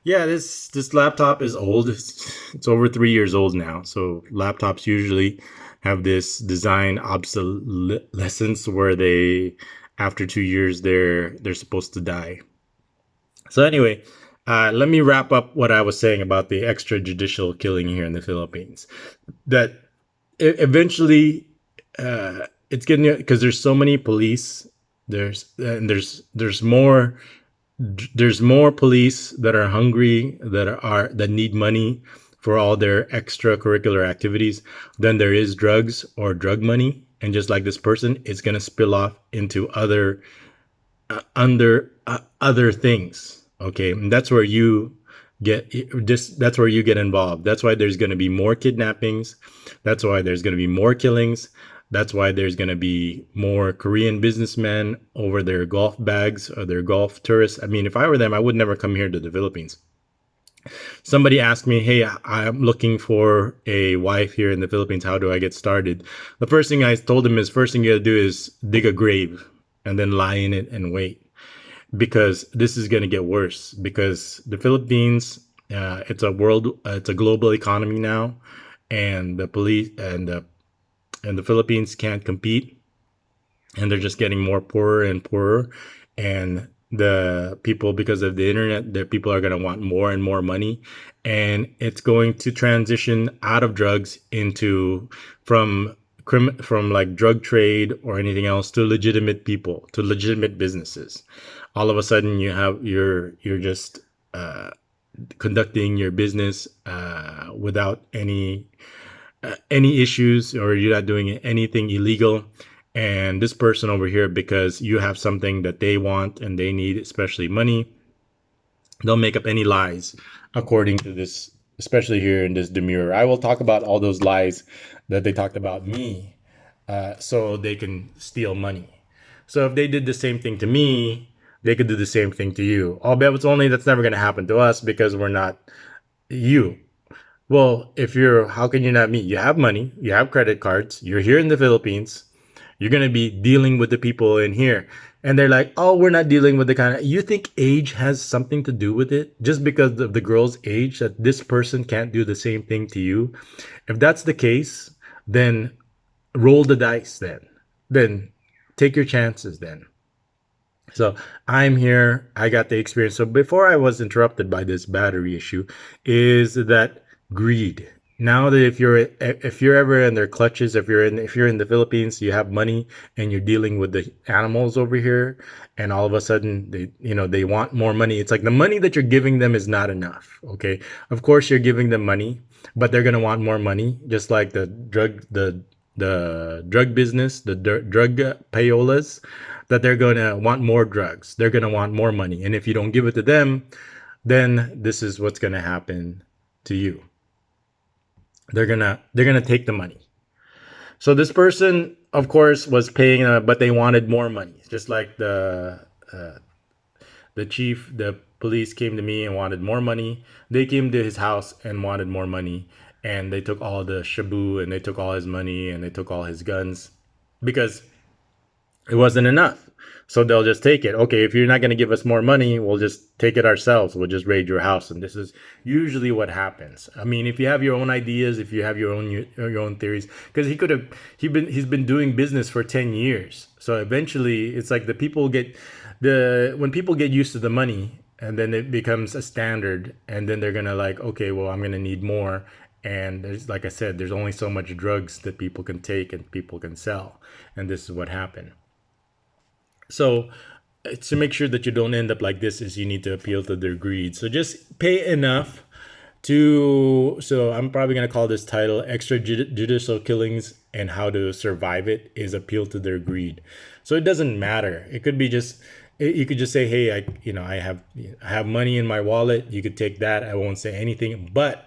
Speaker 1: Yeah, this laptop is old. It's over 3 years old now. So laptops usually have this design obsolescence where after 2 years they're supposed to die. So anyway, let me wrap up what I was saying about the extrajudicial killing here in the Philippines. That eventually, it's getting, because there's so many police. There's more police that are hungry, that need money for all their extracurricular activities, than there is drugs or drug money. And just like this person, it's going to spill off into other things. Okay, and that's where you get just that's where you get involved. That's why there's going to be more kidnappings. That's why there's going to be more killings. That's why there's going to be more Korean businessmen over their golf bags or their golf tourists. I mean, if I were them, I would never come here to the Philippines. Somebody asked me, hey, I'm looking for a wife here in the Philippines. How do I get started? The first thing I told him is, first thing you gotta do is dig a grave and then lie in it and wait, because this is going to get worse, because the Philippines, it's a global economy now, and the police and the Philippines can't compete, and they're just getting more poorer and poorer. And the people, because of the internet, the people are going to want more and more money, and it's going to transition out of drugs into from like drug trade or anything else to legitimate people, to legitimate businesses. All of a sudden you're just conducting your business without any issues, or you're not doing anything illegal. And this person over here, because you have something that they want and they need, especially money, they'll make up any lies according to this, especially here in this demure. I will talk about all those lies that they talked about me, so they can steal money. So if they did the same thing to me, they could do the same thing to you. I'll bet it's only that's never going to happen to us because we're not you. Well, if you're, how can you not meet? You have money, you have credit cards, you're here in the Philippines, you're going to be dealing with the people in here. And they're like, oh, we're not dealing with the kind of, you think age has something to do with it? Just because of the girl's age, that this person can't do the same thing to you? If that's the case, then roll the dice then. Then take your chances then. So I'm here. I got the experience. So before I was interrupted by this battery issue, is that greed. Now that if you're ever in their clutches, if you're in the Philippines, you have money and you're dealing with the animals over here, and all of a sudden they want more money. It's like the money that you're giving them is not enough. Okay, of course you're giving them money, but they're gonna want more money, just like the drug business, the drug payolas, that they're going to want more drugs. They're going to want more money. And if you don't give it to them, then this is what's going to happen to you. They're going to take the money. So this person, of course, was paying, but they wanted more money. Just like the police came to me and wanted more money. They came to his house and wanted more money. And they took all the shabu, and they took all his money, and they took all his guns, because it wasn't enough. So they'll just take it. Okay, if you're not going to give us more money, we'll just take it ourselves. We'll just raid your house. And this is usually what happens. I mean, if you have your own ideas, if you have your own theories, because he's been doing business for 10 years. So eventually it's like when people get used to the money, and then it becomes a standard, and then they're going to like, okay, well, I'm going to need more. And there's, like I said, there's only so much drugs that people can take and people can sell. And this is what happened. So to make sure that you don't end up like this, is you need to appeal to their greed. So just pay enough so I'm probably going to call this title Extrajudicial Killings and How to Survive It, is appeal to their greed. So it doesn't matter. It could be just, you could just say, hey, I have money in my wallet. You could take that. I won't say anything. But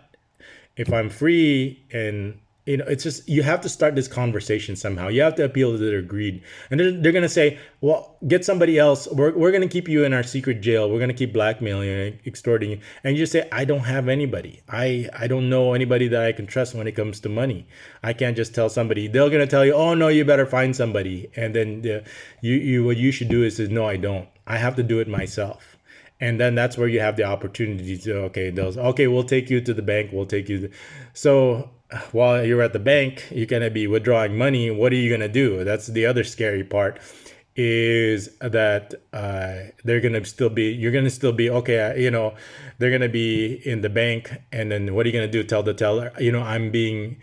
Speaker 1: if I'm free, and it's just, you have to start this conversation somehow. You have to appeal to their greed, and they're gonna say, well, get somebody else. We're gonna keep you in our secret jail. We're gonna keep blackmailing you, extorting you. And you just say, I don't have anybody. I don't know anybody that I can trust when it comes to money. I can't just tell somebody. They're gonna tell you, oh no, you better find somebody. And then what you should do is say, no, I don't. I have to do it myself. And then that's where you have the opportunity to, okay, we'll take you to the bank. We'll take you. So while you're at the bank, you're going to be withdrawing money. What are you going to do? That's the other scary part, is that you're going to still be, okay, they're going to be in the bank. And then what are you going to do? Tell the teller, I'm being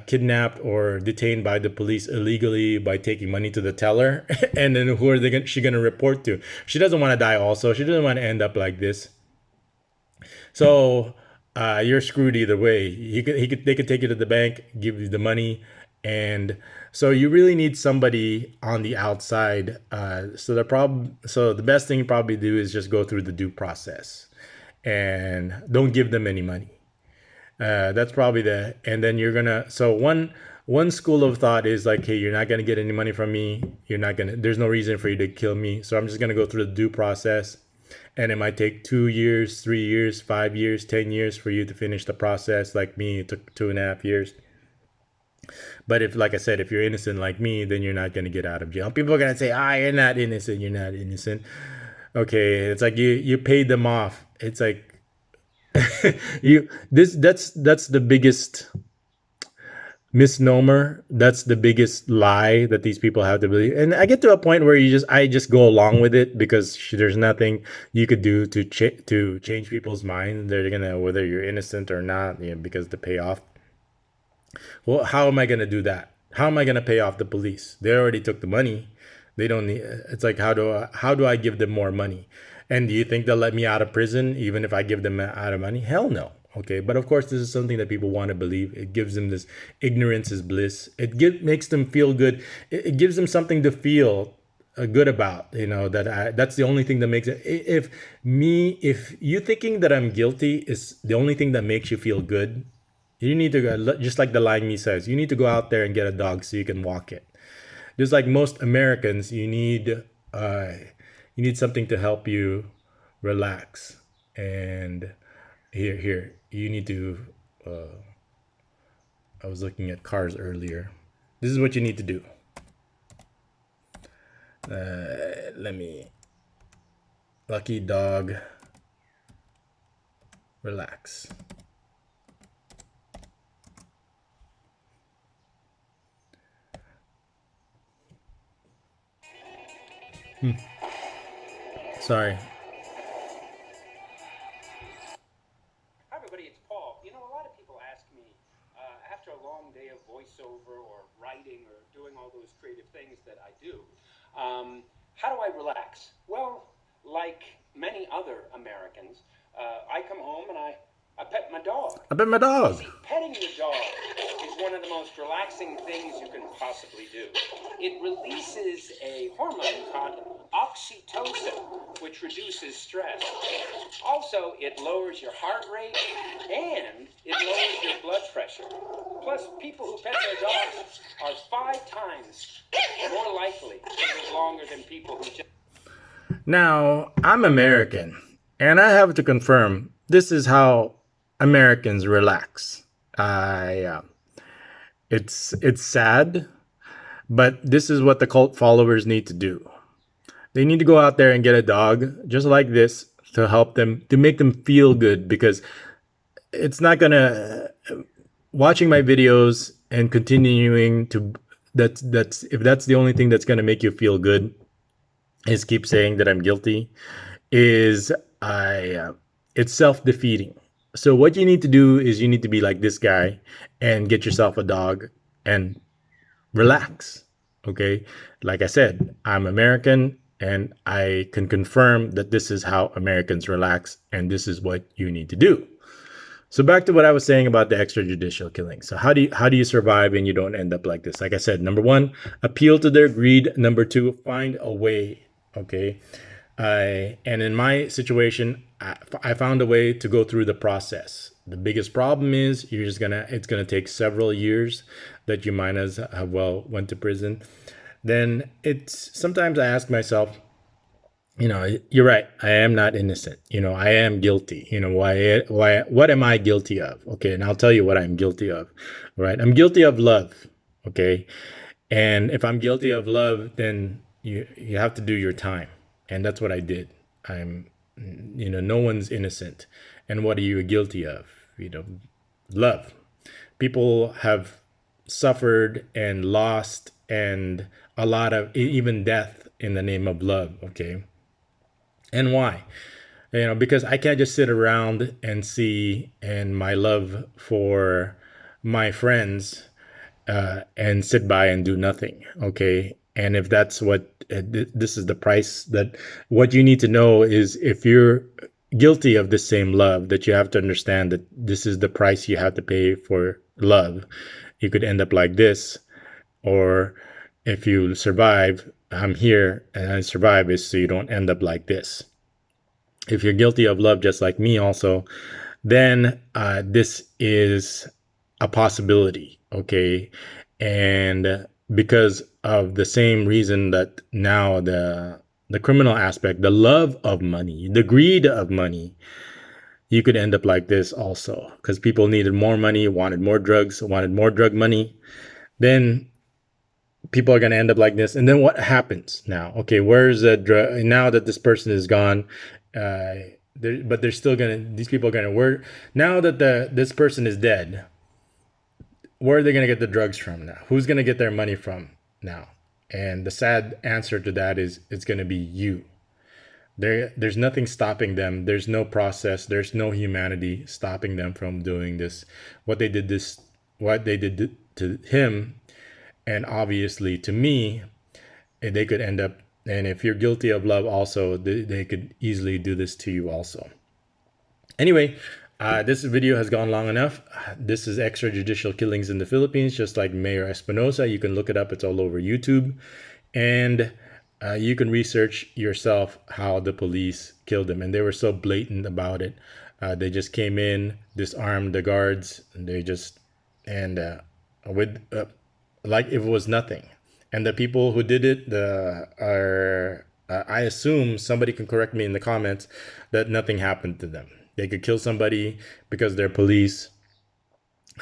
Speaker 1: kidnapped or detained by the police illegally by taking money to the teller, and then who are she gonna report to? She doesn't want to die. Also, she doesn't want to end up like this. So you're screwed either way. They could take you to the bank, give you the money, and so you really need somebody on the outside. So the best thing you probably do is just go through the due process, and don't give them any money. That's probably and then you're gonna. So one school of thought is like, hey, you're not gonna get any money from me. You're not gonna. There's no reason for you to kill me. So I'm just gonna go through the due process, and it might take 2 years, 3 years, 5 years, 10 years for you to finish the process. Like me, it took 2.5 years. But if, like I said, if you're innocent like me, then you're not gonna get out of jail. People are gonna say, you're not innocent. You're not innocent. Okay, it's like you paid them off. It's like that's the biggest misnomer. That's the biggest lie that these people have to believe. And I get to a point where I just go along with it because there's nothing you could do to change people's mind. They're gonna, whether you're innocent or not, because the payoff. Well, how am I gonna do that? How am I gonna pay off the police? They already took the money. They don't need. It's like, how do I give them more money? And do you think they'll let me out of prison even if I give them out of money? Hell no. Okay, but of course, this is something that people want to believe. It gives them this ignorance is bliss. Makes them feel good. It gives them something to feel good about. That's the only thing that makes it. If you thinking that I'm guilty is the only thing that makes you feel good, you need to go, just like the line me says, you need to go out there and get a dog so you can walk it. Just like most Americans, you need something to help you relax. And here you need to. I was looking at cars earlier. This is what you need to do. Let me. Lucky dog. Relax. Sorry.
Speaker 6: Hi, everybody, it's Paul. A lot of people ask me, after a long day of voiceover or writing or doing all those creative things that I do, how do I relax? Well, like many other Americans, I come home and I pet my dog.
Speaker 1: I pet my dog.
Speaker 6: See, petting your dog is one of the most relaxing things you can possibly do. It releases a hormone called oxytocin, which reduces stress. Also, it lowers your heart rate and it lowers your blood pressure. Plus, people who pet their dogs are 5 times more likely to live longer than people who just...
Speaker 1: Now, I'm American, and I have to confirm this is how Americans relax. It's sad, but this is what the cult followers need to do. They need to go out there and get a dog just like this to help them, to make them feel good, because it's not gonna, watching my videos and continuing to, that's if that's the only thing that's gonna make you feel good, is keep saying that I'm guilty, is it's self-defeating. So what you need to do is you need to be like this guy and get yourself a dog and relax. Okay, like I said, I'm American, and I can confirm that this is how Americans relax, and this is what you need to do. So back to what I was saying about the extrajudicial killing. So how do you survive and you don't end up like this? Like I said, number one, appeal to their greed. Number two, find a way. Okay, and in my situation, I found a way to go through the process. The biggest problem is it's gonna take several years that you might as well went to prison. Then sometimes I ask myself, you're right. I am not innocent. I am guilty. What am I guilty of? Okay. And I'll tell you what I'm guilty of, right? I'm guilty of love. Okay. And if I'm guilty of love, then you have to do your time. And that's what I did. No one's innocent. And what are you guilty of? Love. People have suffered and lost and a lot of even death in the name of love. Okay. And why? Because I can't just sit around and see, and my love for my friends and sit by and do nothing. Okay. And if that's what this is the price that what you need to know is if you're guilty of the same love, that you have to understand that this is the price you have to pay for love. You could end up like this, or if you survive, I'm here and I survive is so you don't end up like this. If you're guilty of love just like me also, then this is a possibility. Okay. And because of the same reason that now the criminal aspect, the love of money, the greed of money, you could end up like this also, because people needed more money, wanted more drugs, wanted more drug money. Then people are going to end up like this. And then what happens now? Okay, where's the drug now that this person is gone? But they're still gonna. These people are gonna work now that this person is dead. Where are they gonna get the drugs from now? Who's gonna get their money from now? And the sad answer to that is it's gonna be you. There's nothing stopping them. There's no process. There's no humanity stopping them from doing this. What they did to him, and obviously to me, they could end up. And if you're guilty of love, also they could easily do this to you also. Anyway, this video has gone long enough. This is extrajudicial killings in the Philippines, just like Mayor Espinosa. You can look it up. It's all over YouTube. And you can research yourself how the police killed him. And they were so blatant about it. They just came in, disarmed the guards, and they just, and with, like if it was nothing. And the people who did it are, I assume, somebody can correct me in the comments, that nothing happened to them. They could kill somebody because they're police,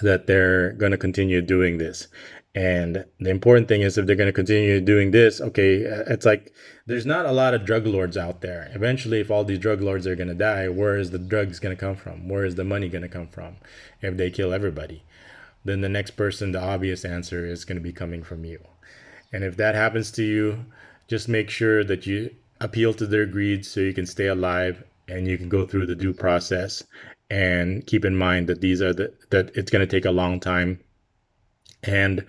Speaker 1: that they're going to continue doing this. And the important thing is if they're going to continue doing this, okay, it's like there's not a lot of drug lords out there. Eventually, if all these drug lords are going to die, where is the drugs going to come from? Where is the money going to come from if they kill everybody? Then the next person, the obvious answer is going to be coming from you. And if that happens to you, just make sure that you appeal to their greed so you can stay alive and you can go through the due process. And keep in mind that that it's going to take a long time. And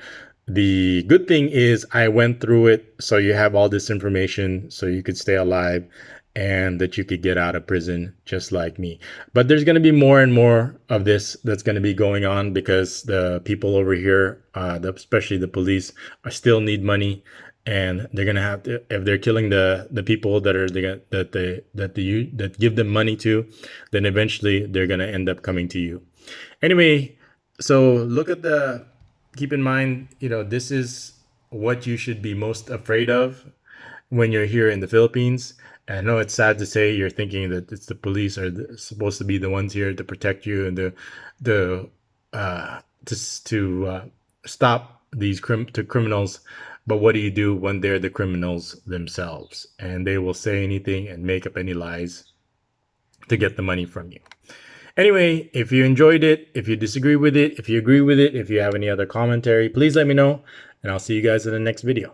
Speaker 1: the good thing is I went through it, so you have all this information so you could stay alive and that you could get out of prison just like me. But there's going to be more and more of this that's going to be going on because the people over here, especially the police, still need money, and they're going to have to, if they're killing the people that give them money to, then eventually they're going to end up coming to you. Anyway, so keep in mind, this is what you should be most afraid of when you're here in the Philippines. And I know it's sad to say you're thinking that it's the police are supposed to be the ones here to protect you and to stop these criminals. But what do you do when they're the criminals themselves? And they will say anything and make up any lies to get the money from you. Anyway, if you enjoyed it, if you disagree with it, if you agree with it, if you have any other commentary, please let me know. And I'll see you guys in the next video.